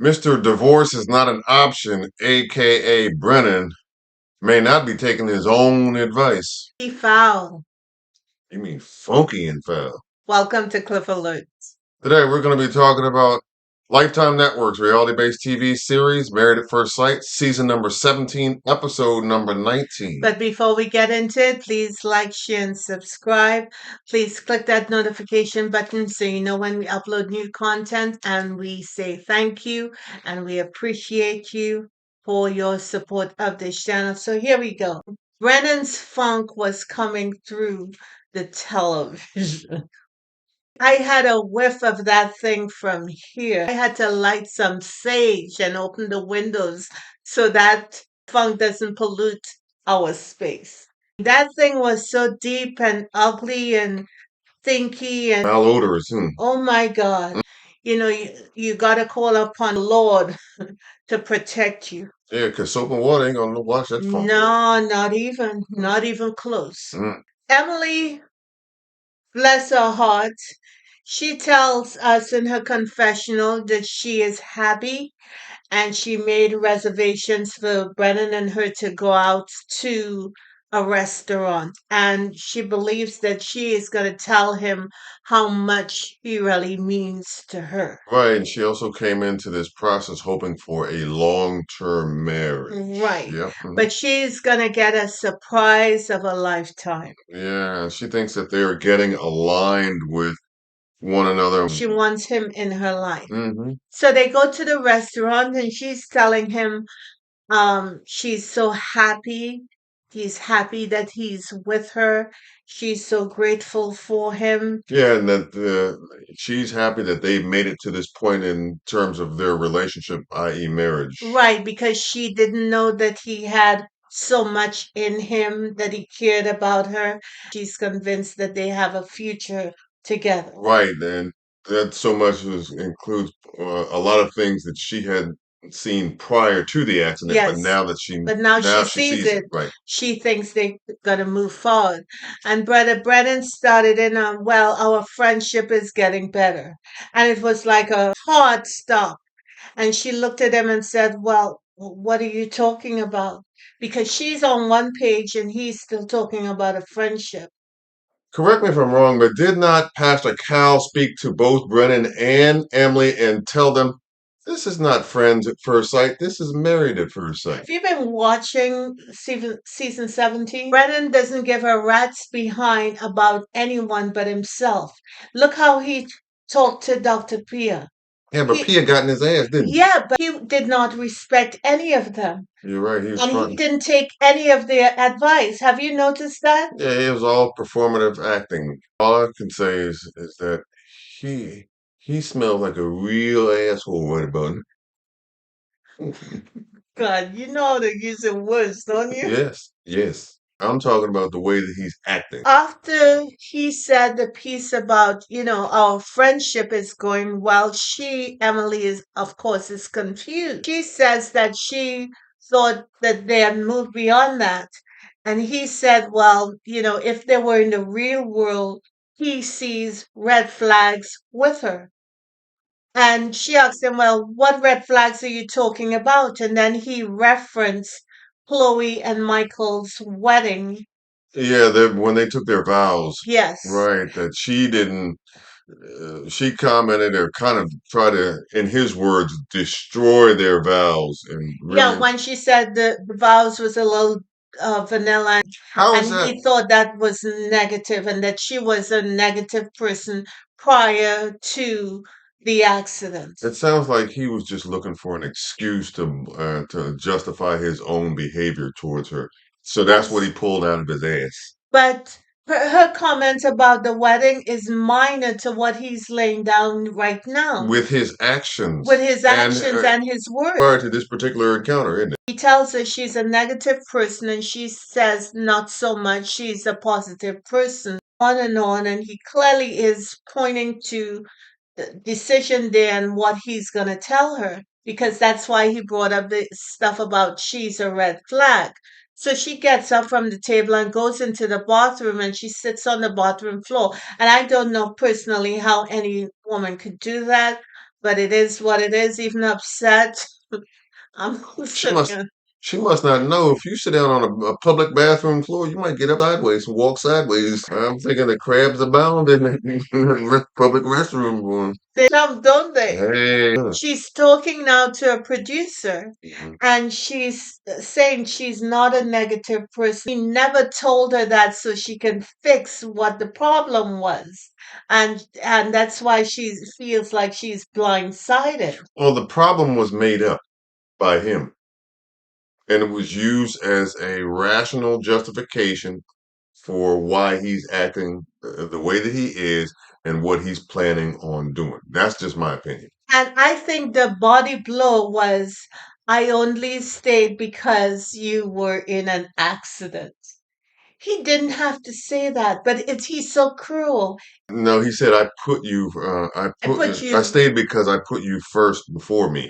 Mr. Divorce is not an option, aka Brennan, may not be taking his own advice. Be foul. You mean funky and foul. Welcome to Cliff Alerts. Today we're going to be talking about Lifetime Network's reality-based TV series, Married at First Sight, season number 17, episode number 19. But before we get into it, please like, share, and subscribe. Please click that notification button so you know when we upload new content. And we say thank you and we appreciate you for your support of this channel. So here we go. Brennan's funk was coming through the television. I had a whiff of that thing from here. I had to light some sage and open the windows so that funk doesn't pollute our space. That thing was so deep and ugly and stinky and Malodorous. oh my God. You know, you got to call upon the Lord to protect you. Yeah, because soap and water ain't going to wash that funk. No, not even close. Emily, bless her heart, she tells us in her confessional that she is happy and she made reservations for Brennan and her to go out to a restaurant. And she believes that she is going to tell him how much he really means to her. Right, and she also came into this process hoping for a long-term marriage. Right. Yep. But she's going to get a surprise of a lifetime. Yeah, she thinks that they are getting aligned with one another. She wants him in her life. Mm-hmm. So they go to the restaurant and she's telling him she's so happy. He's happy that he's with her. She's so grateful for him. Yeah, and that she's happy that they've made it to this point in terms of their relationship, i.e. marriage. Right, because she didn't know that he had so much in him, that he cared about her. She's convinced that they have a future together. Right, and that so much includes a lot of things that she had seen prior to the accident, but Yes, now that she but now she sees sees it, it. right. She thinks they're gonna move forward. And Brother Brennan started in on, well, our friendship is getting better. And it was like a hard stop. And she looked at him and said, well, what are you talking about? Because she's on one page and he's still talking about a friendship. Correct me if I'm wrong, but did not Pastor Cal speak to both Brennan and Emily and tell them this is not friends at first sight, this is married at first sight? If you've been watching season 17, Brennan doesn't give a rat's behind about anyone but himself. Look how he talked to Dr. Pia. Yeah, but Pia got in his ass, didn't he? Yeah, but he did not respect any of them. You're right, he was And fronting. he didn't take any of their advice. Have you noticed that? Yeah, it was all performative acting. All I can say is that he smelled like a real asshole right about it. God, you know how to use the words, don't you? Yes, yes. I'm talking about the way that he's acting. After he said the piece about, our friendship is going well, Emily is, of course, is confused. She says that she thought that they had moved beyond that. And he said, well, if they were in the real world, he sees red flags with her. And she asked him, well, what red flags are you talking about? And then he referenced Chloe and Michael's wedding. Yeah, when they took their vows. Yes. Right, that she didn't, she commented or kind of tried to, in his words, destroy their vows. And really, Yeah, when she said the vows was a little vanilla, how is and that? he thought that was negative and that she was a negative person prior to the accident. It sounds like he was just looking for an excuse to justify his own behavior towards her. So that's what he Yes. pulled out of his ass. But her comment about the wedding is minor to what he's laying down right now. With his actions. With his actions and his words. Prior to this particular encounter, isn't it? He tells her she's a negative person and she says not so much, she's a positive person. On, and he clearly is pointing to the decision there and what he's going to tell her, because that's why he brought up the stuff about she's a red flag. So she gets up from the table and goes into the bathroom and she sits on the bathroom floor. And I don't know personally how any woman could do that, but it is what it is. Even upset, I'm She sitting must on. she must not know if you sit down on a public bathroom floor, you might get up sideways and walk sideways. I'm thinking the crabs abound in the public restroom going, They jump, don't they? hey. She's talking now to a producer, Mhm. and she's saying she's not a negative person. He never told her that so she can fix what the problem was. And that's why she feels like she's blindsided. Well, the problem was made up by him, and it was used as a rational justification for why he's acting the way that he is and what he's planning on doing. That's just my opinion. And I think the body blow was, I only stayed because you were in an accident. He didn't have to say that, but he's so cruel. No, he said, I put I you. stayed because I put you first before me.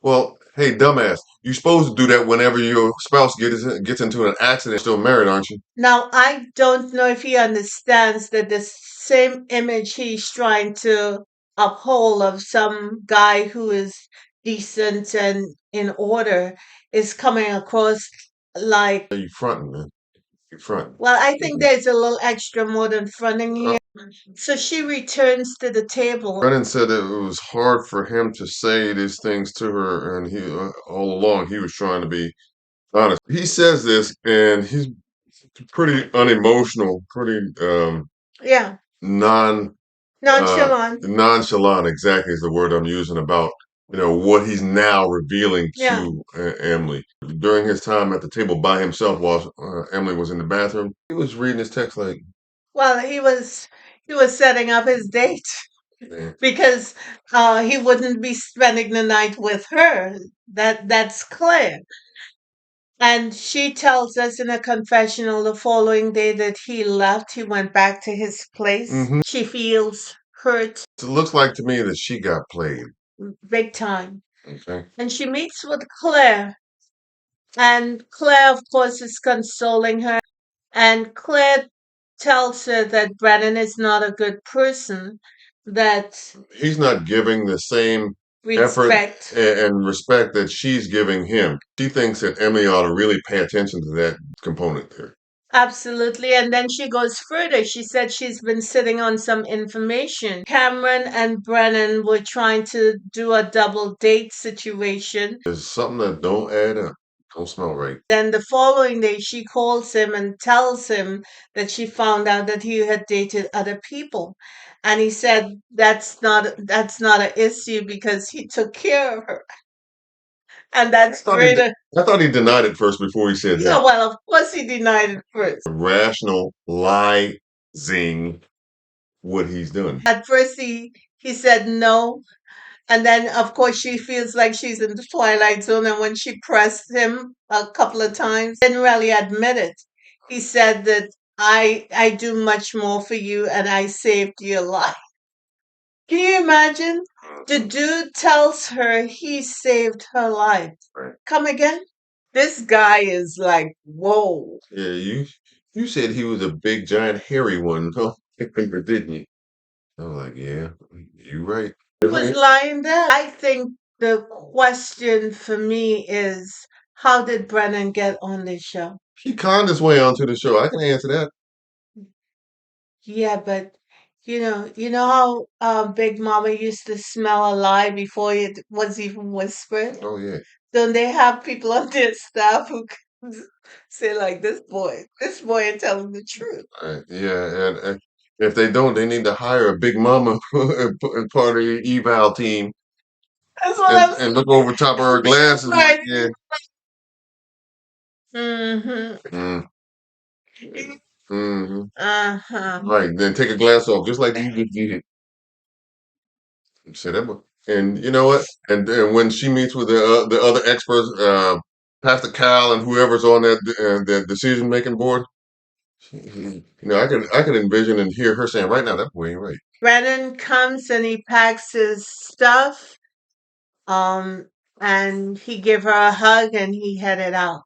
Well, hey, dumbass, you're supposed to do that whenever your spouse gets into an accident. Still married, aren't you? Now, I don't know if he understands that the same image he's trying to uphold of some guy who is decent and in order is coming across like, You fronting, man. You fronting. well, I think there's a little extra more than fronting Uh, here. So she returns to the table. Brennan said that it was hard for him to say these things to her, and he all along he was trying to be honest. He says this, and he's pretty unemotional, pretty Yeah, non nonchalant. nonchalant. Exactly is the word I'm using about what he's now revealing Yeah. to Emily during his time at the table by himself while Emily was in the bathroom. He was reading his text like, Well, he was setting up his date man. because he wouldn't be spending the night with her. That's clear. And she tells us in a confessional the following day that he left. He went back to his place. Mm-hmm. She feels hurt It looks like to me that she got played. big time. Okay. And she meets with Claire. And Claire, of course, is consoling her. And Claire tells her that Brennan is not a good person, that He's not giving the same effort respect. and respect that she's giving him. She thinks that Emily ought to really pay attention to that component there. Absolutely. And then she goes further. She said she's been sitting on some information. Cameron and Brennan were trying to do a double date situation. There's something that don't add up. Don't smell right. Then the following day, she calls him and tells him that she found out that he had dated other people. And he said that's not an issue because he took care of her. And that's great. I thought he denied it first before he said Yeah, that. well, of course he denied it first. Rationalizing what he's done. At first he said no. And then of course she feels like she's in the twilight zone. And when she pressed him a couple of times, didn't really admit it. He said that I do much more for you and I saved your life. Can you imagine? The dude tells her he saved her life. Right. Come again? This guy is like, whoa. Yeah, you said he was a big, giant, hairy one, huh? Didn't you? I was like, yeah, you right. He was lying there. I think the question for me is, how did Brennan get on this show? He conned his way onto the show. I can answer that. Yeah, but you know how Big Mama used to smell a lie before it was even whispered? Oh yeah. Don't they have people on their staff who can say like this boy ain't telling the truth? Yeah, and if they don't, they need to hire a big mama and part of the eval team That's what I'm saying. and look over top of her glasses. Right. Yeah. Mm-hmm. Mm, hmm. Uh-huh. Right. Then take a glass off, just like you just did. Say that one. And you know what? And then when she meets with the other experts, Pastor Kyle and whoever's on that decision making board, I could envision and hear her saying, "Right now, that boy ain't right." Brennan comes and he packs his stuff, um, and he gave her a hug and he headed out.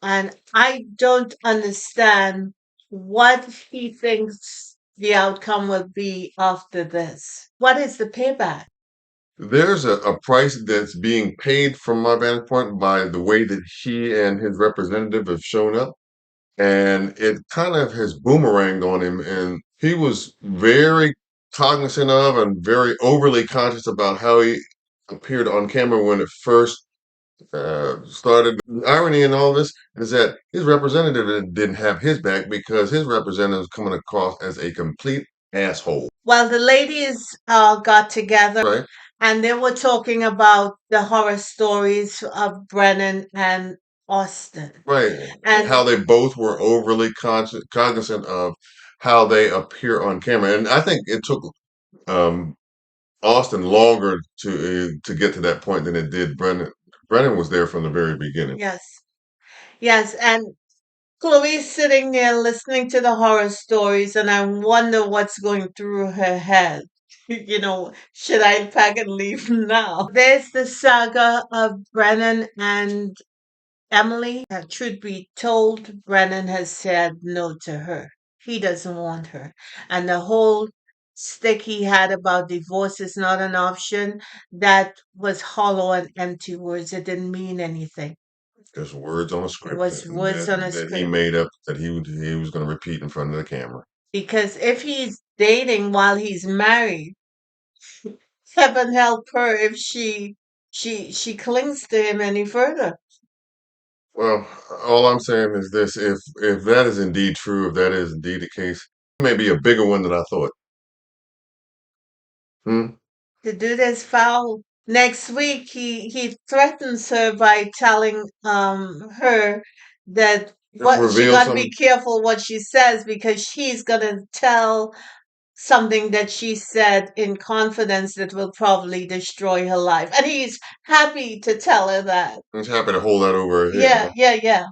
And I don't understand what he thinks the outcome will be after this. What is the payback? There's a price that's being paid from my vantage point by the way that he and his representative have shown up. And it kind of has boomeranged on him. And he was very cognizant of and very overly conscious about how he appeared on camera when it first started. The irony in all this is that his representative didn't have his back because his representative was coming across as a complete asshole. Well, the ladies got together Right? and they were talking about the horror stories of Brennan and Austin. Right. And How they both were overly cognizant of how they appear on camera. And I think it took um, Austin longer to get to that point than it did Brennan. Brennan was there from the very beginning. yes, yes, and Chloe's sitting there listening to the horror stories, and I wonder what's going through her head. Should I pack and leave now? There's the saga of Brennan and Emily. Truth be told, Brennan has said no to her. He doesn't want her. And the whole stick he had about divorce is not an option, that was hollow and empty words. It didn't mean anything. There's words on a It script was words on a that he script. made up that he was going to repeat in front of the camera. Because if he's dating while he's married, heaven help her if she clings to him any further. Well, all I'm saying is this: if that is indeed true, if that is indeed the case, it may be a bigger one than I thought. Hmm? To do this foul. Next week, he threatens her by telling her that what she Reveal got to be some. careful what she says because she's gonna tell something that she said in confidence that will probably destroy her life, and he's happy to tell her that. He's happy to hold that over her head. Yeah, yeah, yeah.